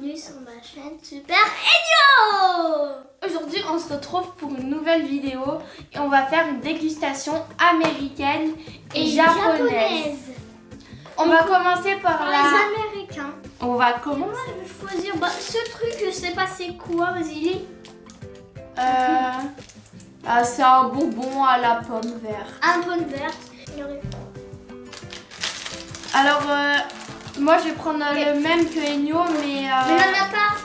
bienvenue sur ma chaîne Super Enio. Aujourd'hui on se retrouve pour une nouvelle vidéo et on va faire une dégustation américaine et japonaise. On va commencer par les Américains. On va commencer. Moi je vais choisir ce truc, je sais pas c'est quoi, vas-y. C'est un bonbon à la pomme verte. Un pomme verte. Alors moi je vais prendre le même que Enio mais... mais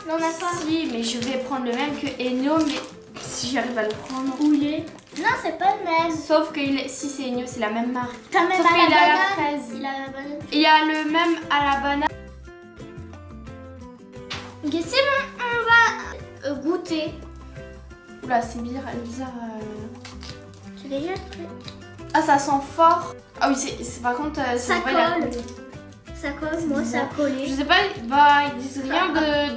n'en a pas. Si, mais je vais prendre le même que Enio mais si j'arrive à le prendre. Où il est? Non, c'est pas le même. Sauf que si c'est Enio, c'est la même marque. T'as même Sauf à qu'il la a la banane. fraise. Il a la banane. Il y a le même à la banane. Ok, c'est bon, on va goûter. Oula, c'est bizarre. Tu l'as déjà pris? Ah, ça sent fort. Ah oui, c'est par contre, ça pas la colle. Ça colle, moi ça a collé. Je sais pas, bah ils disent rien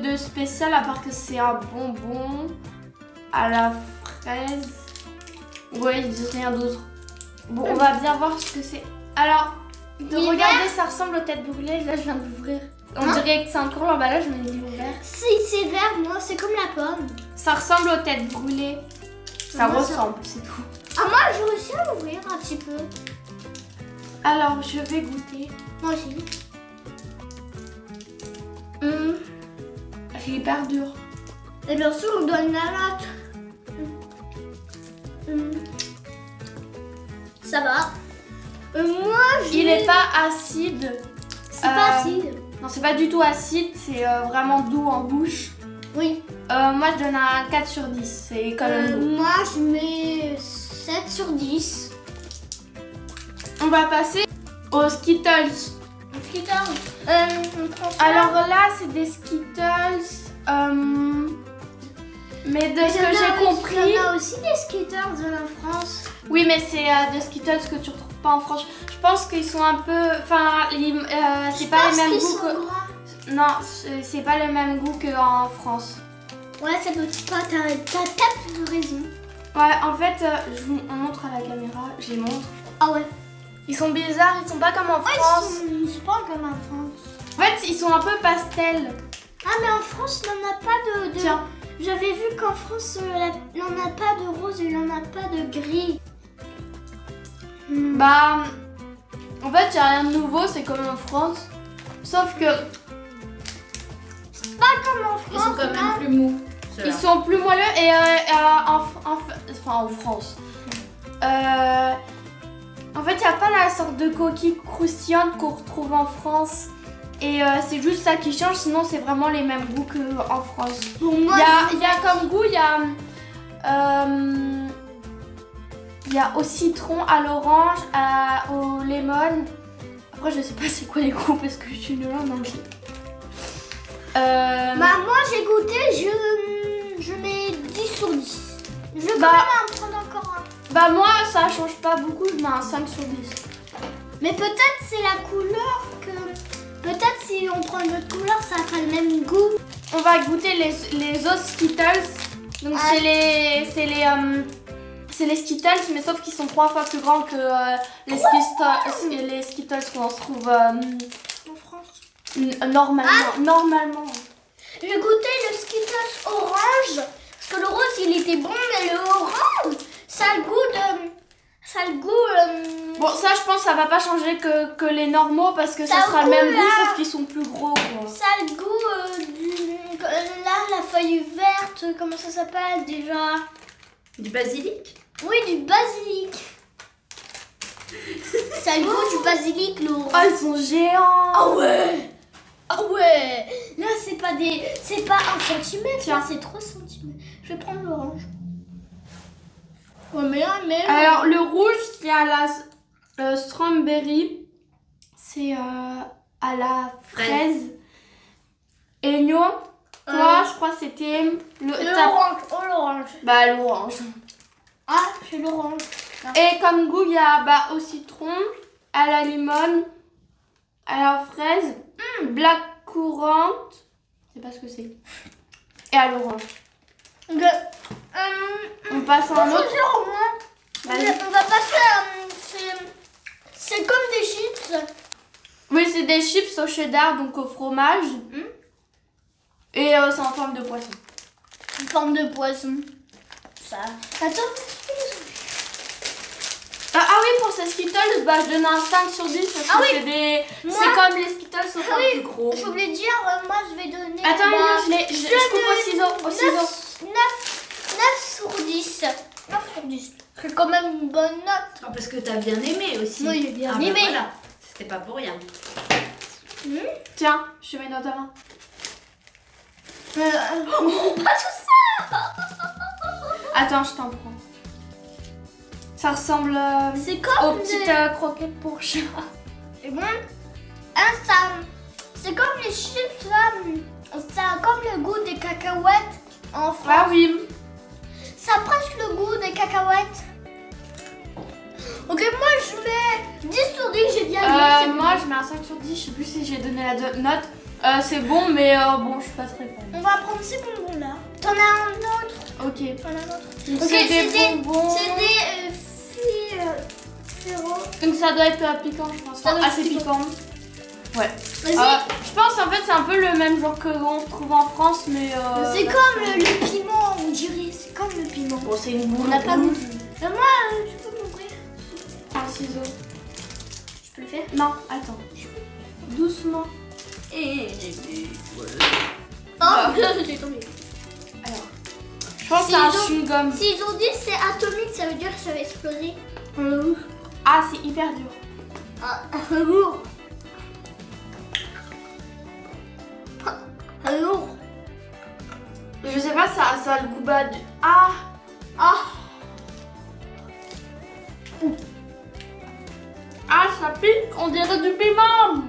de spécial à part que c'est un bonbon à la fraise. Ouais, ils disent rien d'autre. Bon, on va bien voir ce que c'est. Alors, regardez, ça ressemble aux têtes brûlées. Là, je viens d'ouvrir. On dirait que c'est encore l'emballage, mais il est ouvert. Si c'est vert, moi, c'est comme la pomme. Ça ressemble aux têtes brûlées. Ça ressemble, c'est tout. Ah, moi, j'ai réussi à l'ouvrir un petit peu. Alors, je vais goûter. Moi aussi. C'est hyper dur. Et bien sûr, on donne la note. Ça va. Moi, il est pas acide. C'est pas acide. Non, c'est pas du tout acide, c'est vraiment doux en bouche. Oui. Moi, je donne un 4 sur 10. C'est quand même doux. Moi, je mets 7 sur 10. On va passer aux Skittles. Alors là, c'est des Skittles. Mais de ce que j'ai compris... Il y en a aussi des Skittles en France. Oui, mais c'est des Skittles que tu retrouves pas en France. Je pense qu'ils sont un peu... Enfin, c'est pas les mêmes goûts que... Non, c'est pas le même goût qu'en France. Ouais, ça peut pas... T'as raison. Ouais, en fait, je vous montre à la caméra. Je les montre. Ah ouais. Ils sont bizarres, ils sont pas comme en France. Ils sont pas comme en France. En fait, ils sont un peu pastel. Ah, mais en France, il n'en a pas de... Tiens. J'avais vu qu'en France, il n'en a pas de rose et il n'en a pas de gris. Bah, en fait, il n'y a rien de nouveau, c'est comme en France. Sauf que... C'est pas comme en France. Ils sont quand même plus mous. Ils sont plus moelleux et en France. En fait, il n'y a pas la sorte de coquille croustillante qu'on retrouve en France. Et c'est juste ça qui change, sinon c'est vraiment les mêmes goûts qu'en France. Il y a comme goût, il y a au citron, à l'orange, au lemon. Après, je sais pas c'est quoi les goûts parce que je suis nulle en anglais. Bah, moi j'ai goûté, je mets 10 sur 10. Je vais quand même en prendre encore un. Bah, moi ça change pas beaucoup, je mets un 5 sur 10. Mais peut-être c'est la couleur que... Peut-être si on prend une autre couleur, ça n'a pas le même goût. On va goûter les autres Skittles. Donc c'est les Skittles, mais sauf qu'ils sont 3 fois plus grands que les Skittles qu'on se trouve en France. Normalement. J'ai goûté le Skittles orange. Parce que le rose il était bon, mais le orange, ça a le goût de... Bon, ça je pense que ça va pas changer que les normaux parce que ça sera le même goût sauf qu'ils sont plus gros quoi. Ça a le goût là, la feuille verte, comment ça s'appelle déjà? Du basilic? Oui, du basilic. Ça a le goût du basilic, l'orange. Oh, ils sont géants. Ah ouais. Ah ouais. Là, c'est pas 1 centimètre, là, c'est 3 cm. Je vais prendre l'orange. Ouais, mais alors le rouge, c'est à la strawberry, c'est à la fraise. Et nous, toi, je crois que c'était l'orange. Oh, l'orange. Bah, l'orange. Ah, c'est l'orange. Et comme goût, il y a au citron, à la limone, à la fraise, black courante, je sais pas ce que c'est, et à l'orange. On passe à un autre. On va passer à... C'est comme des chips. Oui, c'est des chips au cheddar, donc au fromage. Et c'est en forme de poisson. Une forme de poisson. Ça. Attends. Ah oui, pour ces Skittles, bah, je donne un 5 sur 10 parce que c'est des... C'est comme les Skittles sauf un plus gros. Je voulais dire, moi je vais donner... Attends, je coupe au ciseau. 9 sur 10. 9 sur 10. C'est quand même une bonne note. Oh, parce que t'as bien aimé aussi. Oui, j'ai bien bah aimé. voilà. C'était pas pour rien. Tiens, je mets dans ta main. Pas tout ça. Attends, je t'en prends. Ça ressemble C'est aux comme petites croquettes pour chat. C'est bon. C'est comme les chips là. Ça a comme le goût des cacahuètes en France. Ah oui. Ça a presque le goût des cacahuètes. Ok, moi je mets 10 sur 10, j'ai bien aimé. Moi je mets un 5 sur 10, je sais plus si j'ai donné la note. C'est bon, mais bon, je suis pas très fan. On va prendre ces bonbons là. T'en as un autre? Ok. T'en as un autre? C'est des bonbons. C'est des Firo. Donc ça doit être piquant, je pense. Ça doit être Assez piquant. Ouais. Vas-y. Je pense en fait c'est un peu le même genre que on trouve en France, mais. C'est comme le piment, on dirait. C'est comme le piment. Bon, c'est une boule. On n'a pas rouge. goûté. Moi, tu peux m'ouvrir? Un ciseau. Je peux le faire? Non, attends. Doucement. Oh, j'ai tombé. Alors. Je pense que c'est un chewing-gum. S'ils ont dit c'est atomique, ça veut dire que ça va exploser. Ah, c'est hyper dur. Lourd. Lourd. Je sais pas, ça a le goût bas du... Ah. Ah, ça pique, on dirait du piment.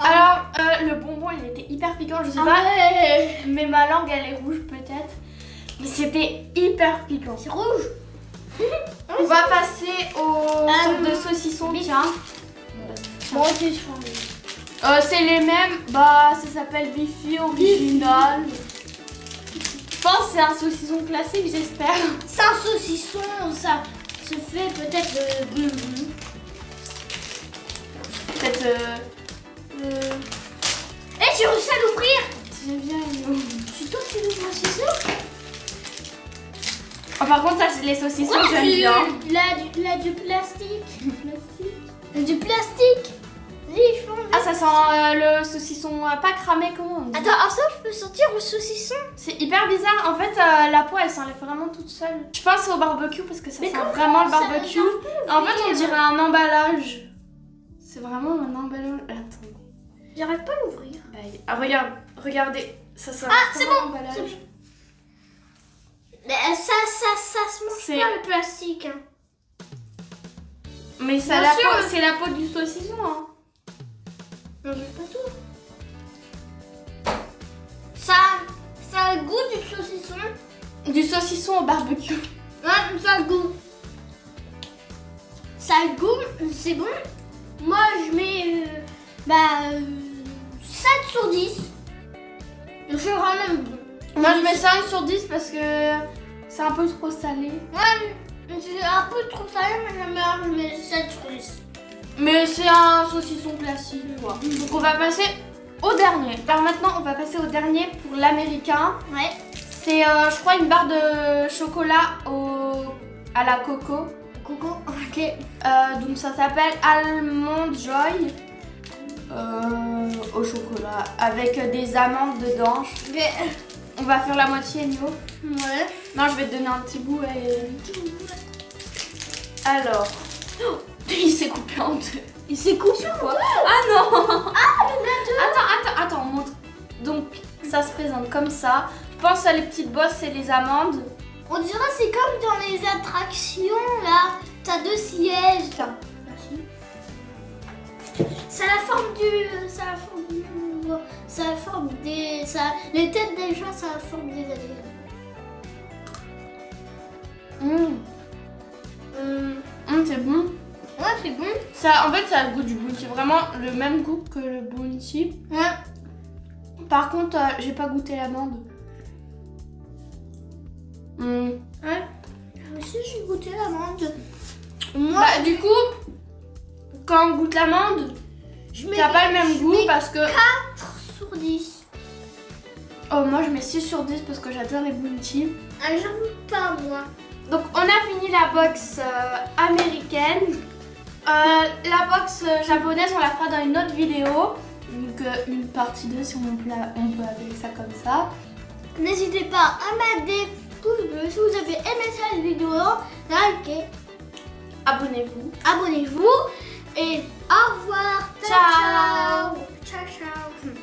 Alors, le bonbon, il était hyper piquant, je sais pas, mais ma langue, elle est rouge peut-être. Mais c'était hyper piquant. C'est rouge. On va passer au sortes de saucisson, tiens. Bon, ok, je prends. C'est les mêmes, bah ça s'appelle Bifi original. Je pense que c'est un saucisson classique, j'espère. C'est un saucisson, ça se fait peut-être Peut-être... Eh, j'ai réussi à l'ouvrir. J'aime bien les... C'est toi qui l'ouvres un ciseau? Oh, par contre, ça c'est les saucissons, j'aime bien. Du plastique. Du plastique. Oui, je pense. Ah, ça sent le saucisson pas cramé, comment on dit? Attends, ça je peux sortir le saucisson? C'est hyper bizarre, en fait la peau elle s'enlève vraiment toute seule. Je pense au barbecue parce que ça sent vraiment le barbecue. En fait on dirait un emballage. C'est vraiment un emballage. Attendez. J'arrive pas à l'ouvrir. Ah, regardez, ça sent c'est vraiment bon, l'emballage. c'est bon. Mais ça se mange pas le plastique. Hein. Mais c'est la peau du saucisson. Hein. Non, je pas tout. Ça a le goût du saucisson. Du saucisson au barbecue. Ouais, ça a le goût. Ça a le goût, c'est bon. Moi, je mets 7 sur 10. C'est vraiment bon. Moi, je mets 5 sur 10 parce que c'est un peu trop salé. Ouais, c'est un peu trop salé, mais je mets 7 sur 10. Mais c'est un saucisson classique, quoi. Donc, on va passer au dernier. Alors maintenant, on va passer au dernier pour l'américain. Ouais. C'est, je crois, une barre de chocolat à la coco. Coco, ok. Donc ça s'appelle Almond Joy au chocolat avec des amandes dedans. Mais... On va faire la moitié, Nico. Ouais. Non, je vais te donner un petit bout. Alors, il s'est coupé en deux. Il s'est coupé quoi? Ah non. Ah, il y en a deux. Attends, on montre. Donc ça se présente comme ça. Je pense à les petites bosses, c'est les amandes. On dirait c'est comme dans les attractions là, t'as 2 sièges. Tiens. Merci. C'est la forme du... C'est la forme des... Les têtes des gens, c'est la forme des aliens. C'est bon. Ouais, c'est bon. Ça, en fait, ça a le goût du bounty. Vraiment le même goût que le bounty. Ouais. Par contre, j'ai pas goûté l'amande. Hmm. Ouais. Aussi, j'ai goûté l'amande. Moi, Bah, du coup, quand on goûte l'amande, je mets t'as pas le même goût parce que... 4 sur 10. Oh, moi je mets 6 sur 10 parce que j'adore les bounty. Ah, j'en veux pas, moi. Donc on a fini la box américaine. La box japonaise, on la fera dans une autre vidéo. Donc une partie 2 si on peut appeler ça comme ça. N'hésitez pas à mettre des pouces bleus si vous avez aimé cette vidéo. Likez, Abonnez-vous. abonnez-vous et au revoir. Ciao. Ciao, ciao.